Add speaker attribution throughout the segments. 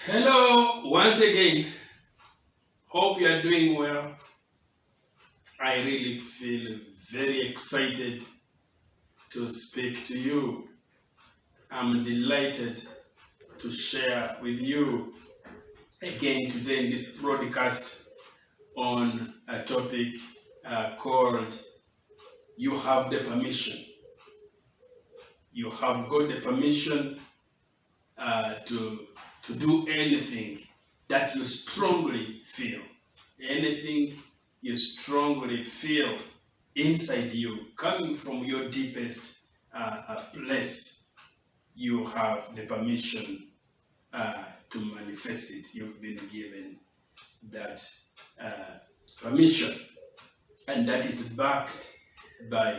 Speaker 1: Hello, once again. Hope you are doing well. I really feel very excited to speak to you. I'm delighted to share with you again today in this broadcast on a topic called You Have the Permission. You have got the permission to do anything that you strongly feel. Anything you strongly feel inside you, coming from your deepest place, you have the permission to manifest it. You've been given that permission, and that is backed by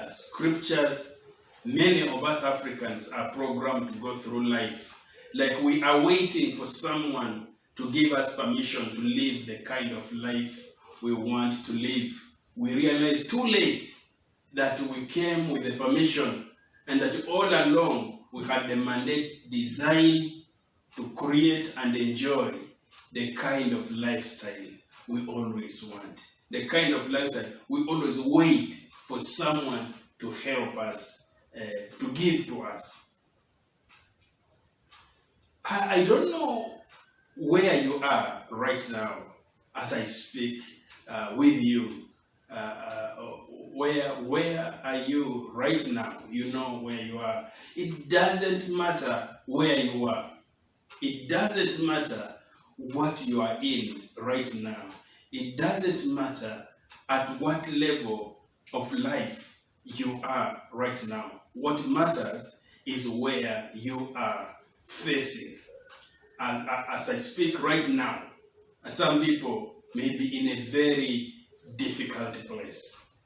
Speaker 1: scriptures. Many of us Africans are programmed to go through life like we are waiting for someone to give us permission to live the kind of life we want to live. We realize too late that we came with the permission and that all along we had the mandate designed to create and enjoy the kind of lifestyle we always want. The kind of lifestyle we always wait for someone to help us, to give to us. I don't know where you are right now as I speak with you. Where are you right now? You know where you are. It doesn't matter where you are. It doesn't matter what you are in right now. It doesn't matter at what level of life you are right now. What matters is where you are facing. As I speak right now, some people may be in a very difficult place.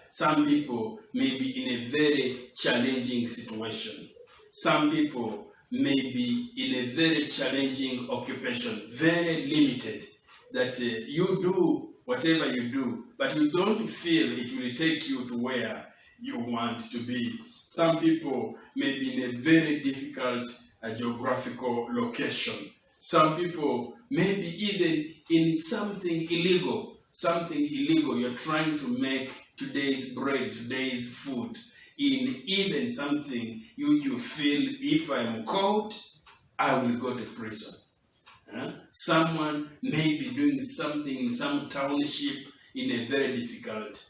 Speaker 1: Some people may be in a very challenging situation. Some people may be in a very challenging occupation, very limited, that you do whatever you do, but you don't feel it will take you to where you want to be. Some people may be in a very difficult geographical location. Some people may be even in something illegal. You're trying to make today's bread, today's food, in even something you feel, if I'm caught, I will go to prison. Someone may be doing something in some township in a very difficult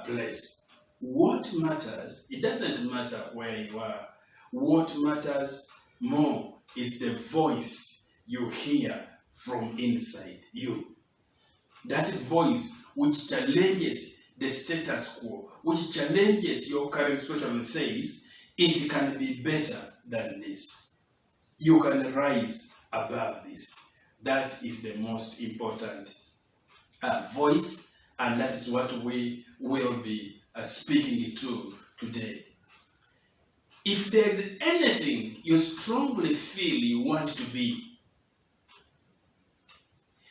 Speaker 1: place. What matters, it doesn't matter where you are. What matters more is the voice you hear from inside you. That voice which challenges the status quo, which challenges your current situation and says, it can be better than this. You can rise above this. That is the most important voice, and that is what we will be speaking to today. If there's anything you strongly feel you want to be,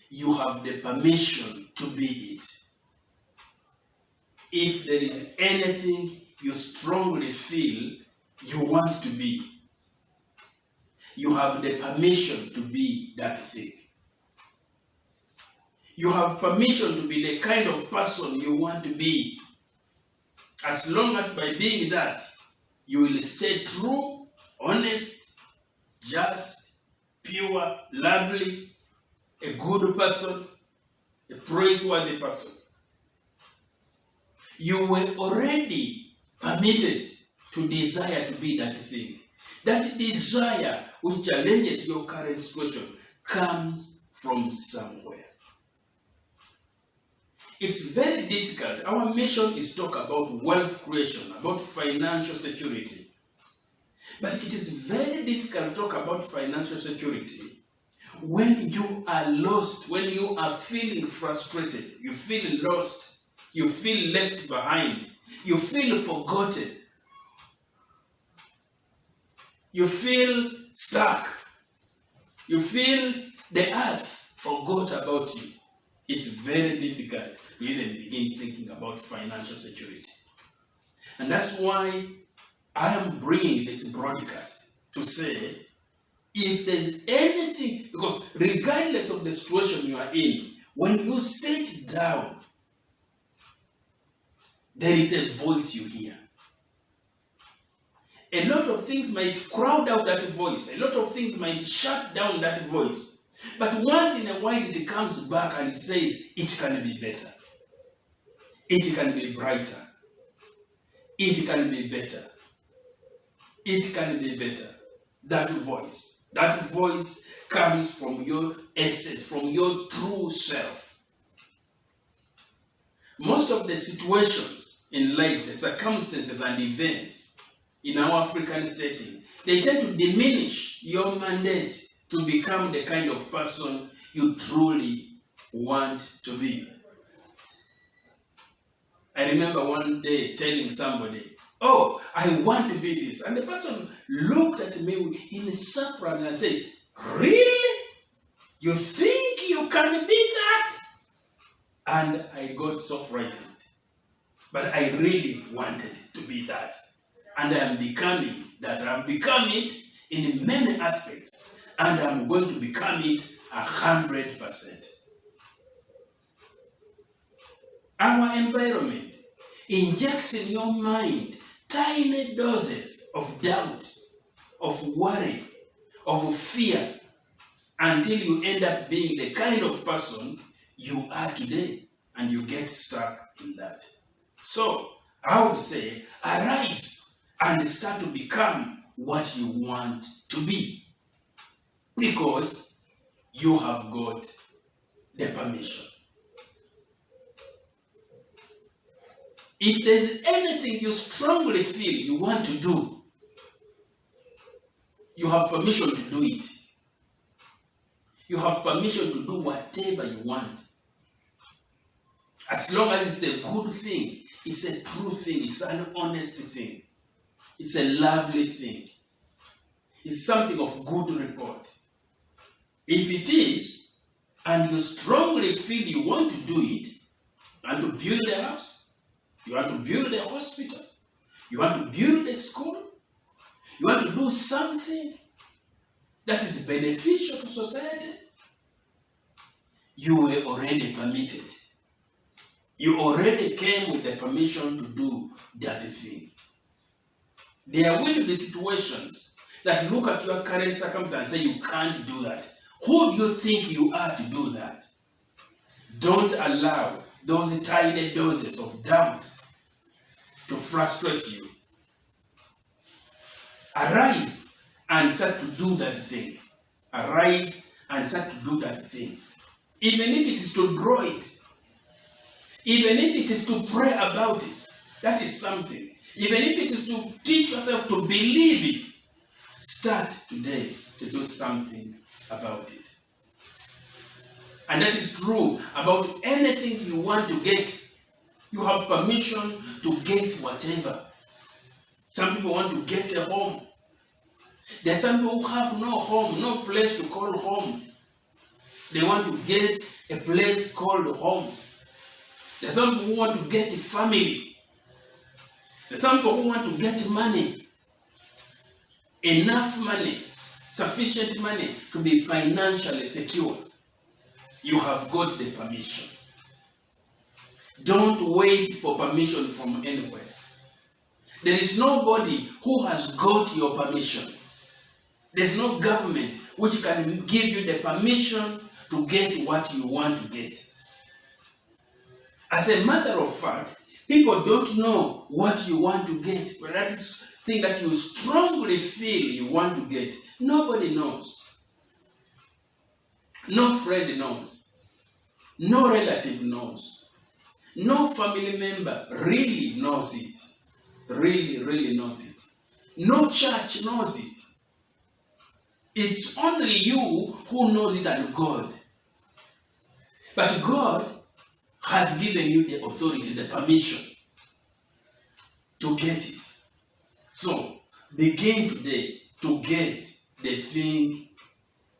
Speaker 1: you have the permission to be it. If there is anything you strongly feel you want to be, you have the permission to be that thing. You have permission to be the kind of person you want to be. As long as by being that, you will stay true, honest, just, pure, lovely, a good person, a praiseworthy person. You were already permitted to desire to be that thing. That desire which challenges your current situation comes from somewhere. It's very difficult. Our mission is to talk about wealth creation, about financial security. But it is very difficult to talk about financial security when you are lost, when you are feeling frustrated, you feel lost, you feel left behind, you feel forgotten, you feel stuck, you feel the earth forgot about you. It's very difficult to even begin thinking about financial security. And that's why I am bringing this broadcast to say If there's anything, because regardless of the situation you are in, when you sit down, there is a voice you hear. A lot of things might crowd out that voice. A lot of things might shut down that voice. But once in a while it comes back and it says, it can be better. It can be brighter. It can be better. It can be better. That voice comes from your essence, from your true self. Most of the situations in life, the circumstances and events in our African setting, they tend to diminish your mandate to become the kind of person you truly want to be. I remember one day telling somebody, oh, I want to be this. And the person looked at me in surprise and said, really? You think you can be that? And I got so frightened. But I really wanted to be that. And I'm becoming that. I've become it in many aspects. And I'm going to become it 100%. Our environment injects in your mind tiny doses of doubt, of worry, of fear, until you end up being the kind of person you are today, and you get stuck in that. So, I would say, arise and start to become what you want to be, because you have got the permission. If there's anything you strongly feel you want to do, you have permission to do it. You have permission to do whatever you want. As long as it's a good thing, it's a true thing, it's an honest thing, it's a lovely thing, it's something of good report. If it is, and you strongly feel you want to do it, you want to build a house, you want to build a hospital, you want to build a school, you want to do something that is beneficial to society, you were already permitted. You already came with the permission to do that thing. There will be situations that look at your current circumstance and say you can't do that. Who do you think you are to do that? Don't allow those tiny doses of doubt to frustrate you. Arise and start to do that thing. Arise and start to do that thing. Even if it is to draw it, even if it is to pray about it, that is something. Even if it is to teach yourself to believe it, start today to do something about it. And that is true about anything you want to get. You have permission to get whatever. Some people want to get a home. There are some people who have no home, no place to call home. They want to get a place called home. There are some people who want to get a family. There are some people who want to get money. Enough money, sufficient money to be financially secure. You have got the permission. Don't wait for permission from anywhere. There is nobody who has got your permission. There's no government which can give you the permission to get what you want to get. As a matter of fact, people don't know what you want to get, but that is thing that you strongly feel you want to get. Nobody knows. No friend knows. No relative knows. No family member really knows it. Really knows it. No church knows it. It's only you who knows it, and God. But God has given you the authority, the permission to get it. So, begin today to get the thing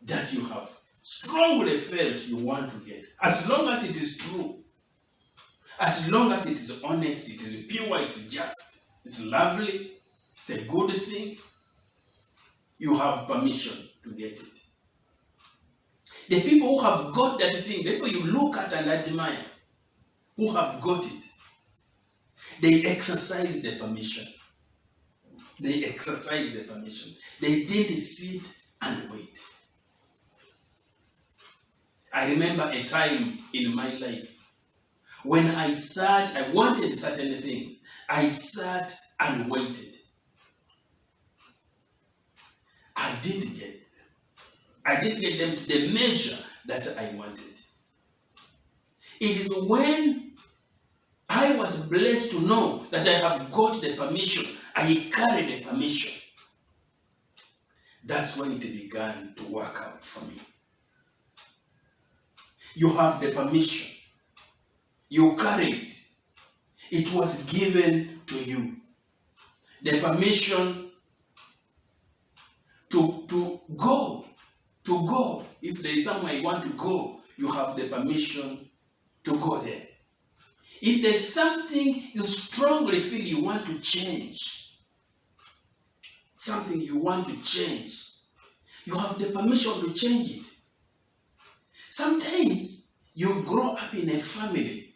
Speaker 1: that you have strongly felt you want to get. As long as it is true, as long as it is honest, it is pure, it's just, it's lovely, it's a good thing, you have permission to get it. The people who have got that thing, the people you look at and admire, who have got it, they exercise the permission. They exercise the permission. They didn't sit and wait. I remember a time in my life when I wanted certain things. I sat and waited. I didn't get them. I didn't get them to the measure that I wanted. It is when I was blessed to know that I have got the permission, I carry the permission. That's when it began to work out for me. You have the permission. You carry it. It was given to you. The permission to go. To go. If there is somewhere you want to go, you have the permission to go there. If there's something you strongly feel you want to change, something you want to change, you have the permission to change it. Sometimes you grow up in a family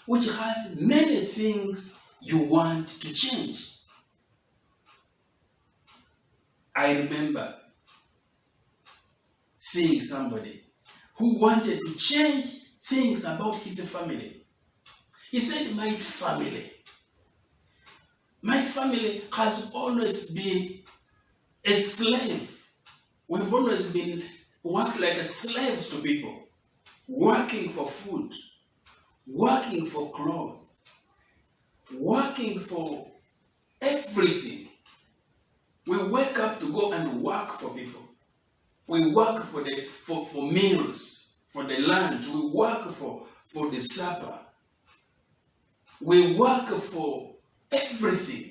Speaker 1: which has many things you want to change. I remember seeing somebody who wanted to change things about his family. He said, my family has always been a slave. We've always been worked like slaves to people, working for food, working for clothes, working for everything. We wake up to go and work for people. We work for meals, for the lunch. We work for the supper. We work for everything.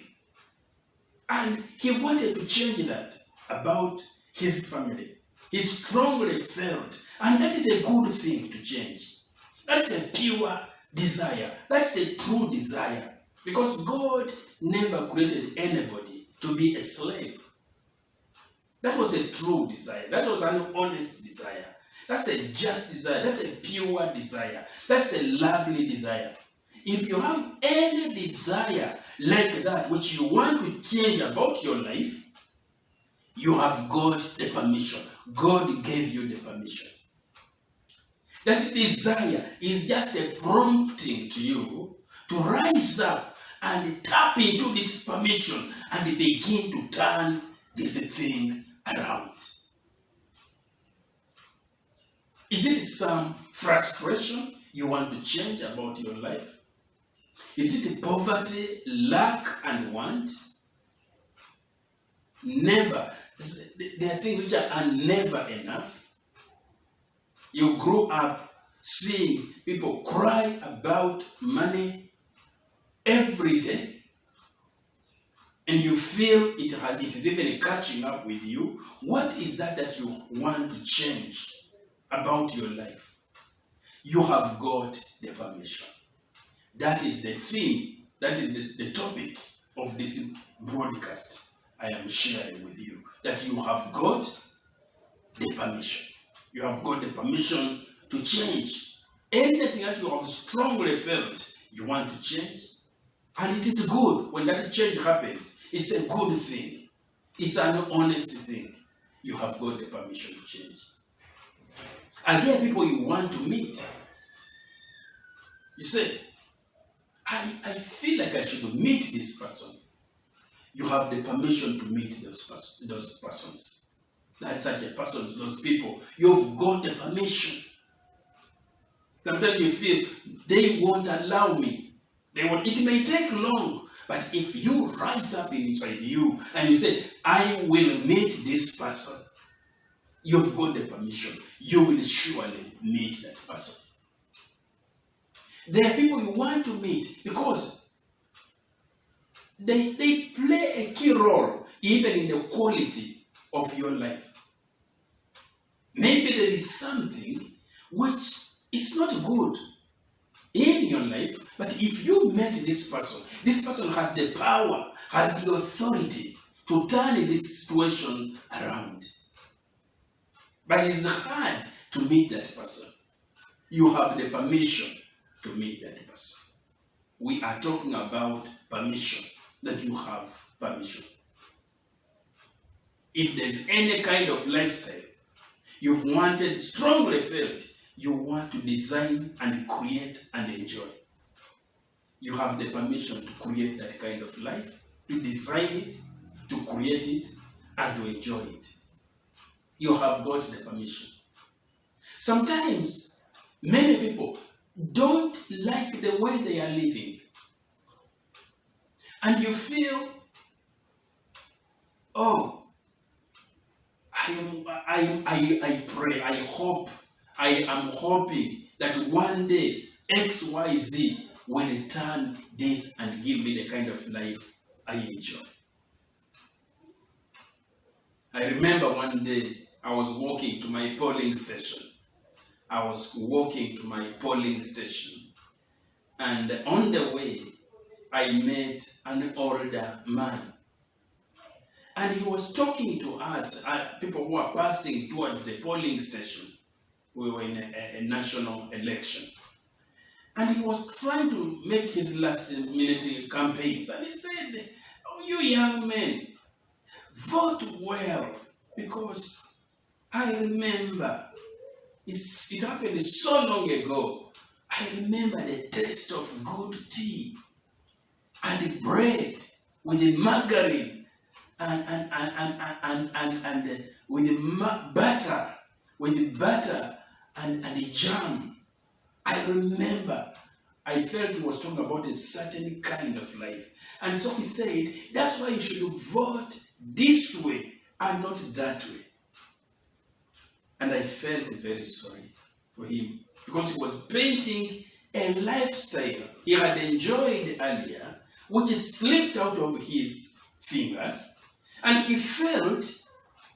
Speaker 1: And he wanted to change that about his family. He strongly felt, and that is a good thing to change. That's a pure desire. That's a true desire. Because God never created anybody to be a slave. That was a true desire. That was an honest desire. That's a just desire. That's a pure desire. That's a lovely desire. If you have any desire like that, which you want to change about your life, you have got the permission. God gave you the permission. That desire is just a prompting to you to rise up and tap into this permission and begin to turn this thing around. Is it some frustration you want to change about your life? Is it poverty, lack, and want? Never. There are things which are never enough. You grew up seeing people cry about money every day, and you feel it is even catching up with you. What is that you want to change about your life? You have got the permission. That is the theme, that is the topic of this broadcast I am sharing with you. That you have got the permission. You have got the permission to change anything that you have strongly felt you want to change. And it is good when that change happens. It's a good thing. It's an honest thing. You have got the permission to change. Are there people you want to meet? You say, I feel like I should meet this person. You have the permission to meet those persons. That's such a person, those people. You've got the permission. Sometimes you feel they won't allow me. It may take long, but if you rise up inside you and you say, I will meet this person, you've got the permission. You will surely meet that person. There are people you want to meet because they play a key role even in the quality of your life. Maybe there is something which is not good in your life, but if you met this person has the power, has the authority to turn this situation around. But it's hard to meet that person. You have the permission to meet that person. We are talking about permission, that you have permission. If there's any kind of lifestyle you've wanted, strongly felt, you want to design and create and enjoy, you have the permission to create that kind of life, to design it, to create it, and to enjoy it. You have got the permission. Sometimes, many people don't like the way they are living. And you feel, oh, I pray, I am hoping that one day XYZ will return this and give me the kind of life I enjoy. I remember one day I was walking to my polling station. And on the way, I met an older man. And he was talking to us, people who were passing towards the polling station. We were in a national election. And he was trying to make his last minute campaigns. And he said, oh, you young men, vote well, because I remember, it happened so long ago. I remember the taste of good tea and bread with the margarine and with the butter and the jam. I remember. I felt he was talking about a certain kind of life. And so he said, that's why you should vote this way and not that way. And I felt very sorry for him, because he was painting a lifestyle he had enjoyed earlier, which slipped out of his fingers, and he felt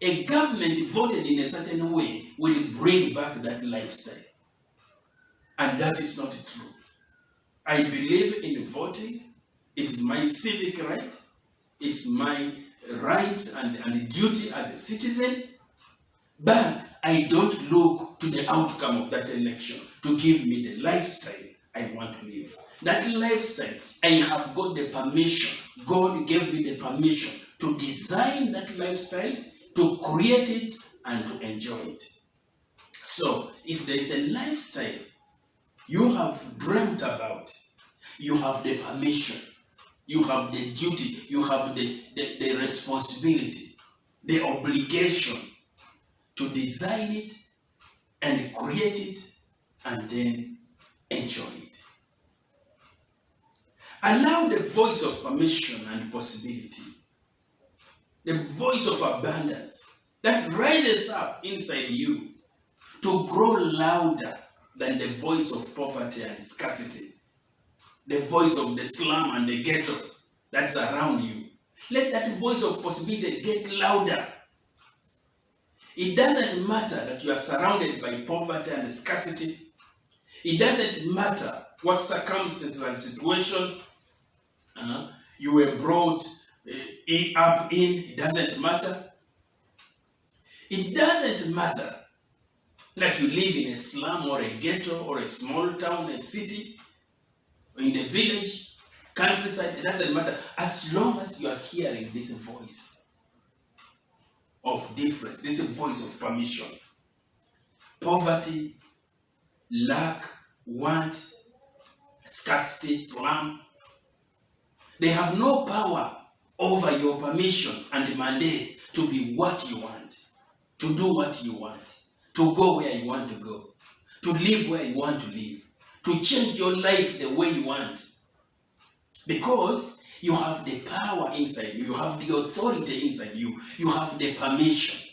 Speaker 1: a government voted in a certain way will bring back that lifestyle. And that is not true. I believe in voting. It is my civic right. It's my right and duty as a citizen. But I don't look to the outcome of that election to give me the lifestyle I want to live. That lifestyle, I have got the permission. God gave me the permission to design that lifestyle, to create it, and to enjoy it. So, if there is a lifestyle you have dreamt about, you have the permission, you have the duty, you have the responsibility, the obligation to design it and create it and then enjoy it. Allow the voice of permission and possibility, the voice of abundance that rises up inside you, to grow louder than the voice of poverty and scarcity, the voice of the slum and the ghetto that's around you. Let that voice of possibility get louder. It doesn't matter that you are surrounded by poverty and scarcity. It doesn't matter what circumstances and situations you were brought up in. It doesn't matter. It doesn't matter that you live in a slum or a ghetto or a small town, a city, in the village, countryside. It doesn't matter. As long as you are hearing this voice of difference, this voice of permission. Poverty, lack, want, scarcity, slum, they have no power over your permission and mandate to be what you want, to do what you want, to go where you want to go, to live where you want to live, to change your life the way you want. Because you have the power inside you, you have the authority inside you, you have the permission.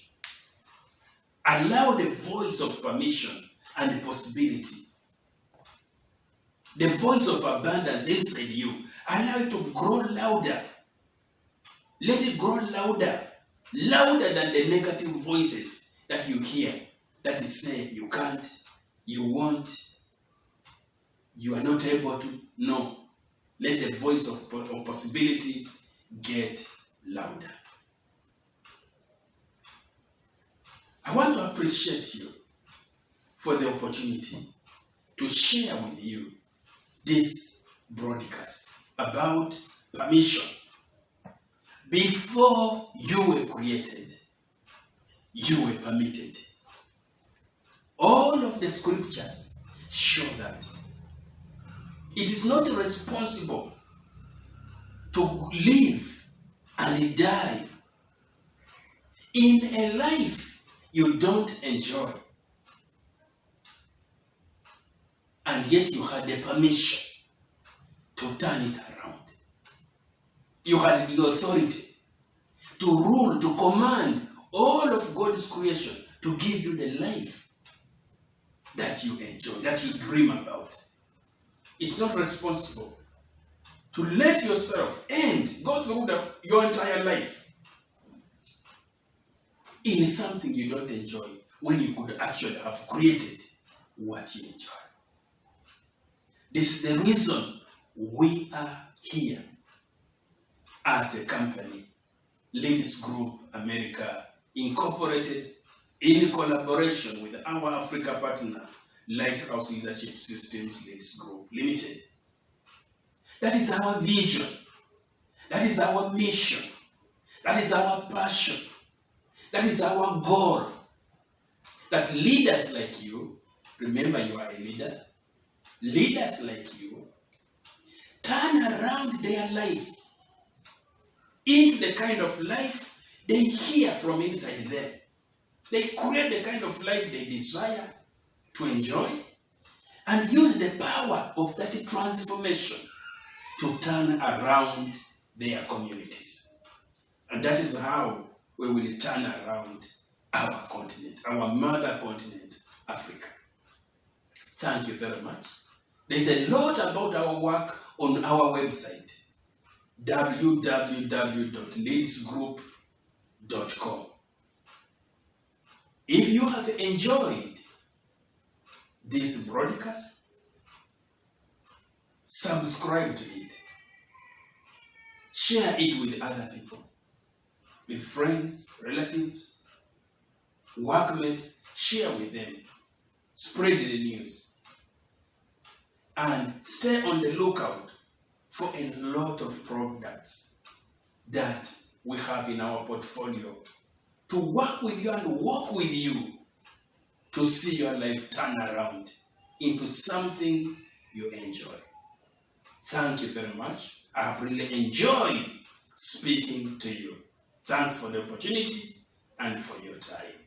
Speaker 1: Allow the voice of permission and the possibility, the voice of abundance inside you, allow it to grow louder. Let it grow louder, louder than the negative voices that you hear that say you can't, you won't, you are not able to. No. Let the voice of possibility get louder. I want to appreciate you for the opportunity to share with you this broadcast about permission. Before you were created, you were permitted. All of the scriptures show that it is not responsible to live and die in a life you don't enjoy, and yet you had the permission to turn it around. You had the authority to rule, to command all of God's creation, to give you the life that you enjoy, that you dream about. It's not responsible to let yourself go through your entire life in something you don't enjoy when you could actually have created what you enjoy. This is the reason we are here as a company, Lleads Group America Incorporated, in collaboration with our Africa partner, Lighthouse Leadership Systems Lleads Group Limited. That is our vision. That is our mission. That is our passion. That is our goal. That leaders like you, remember you are a leader, leaders like you, turn around their lives into the kind of life they hear from inside them. They create the kind of life they desire to enjoy and use the power of that transformation to turn around their communities. And that is how we will turn around our continent, our mother continent, Africa. Thank you very much. There's a lot about our work on our website, www.leadsgroup.com. If you have enjoyed this broadcast, subscribe to it. Share it with other people, with friends, relatives, workmates. Share with them. Spread the news. And stay on the lookout for a lot of products that we have in our portfolio to work with you and walk with you to see your life turn around into something you enjoy. Thank you very much. I have really enjoyed speaking to you. Thanks for the opportunity and for your time.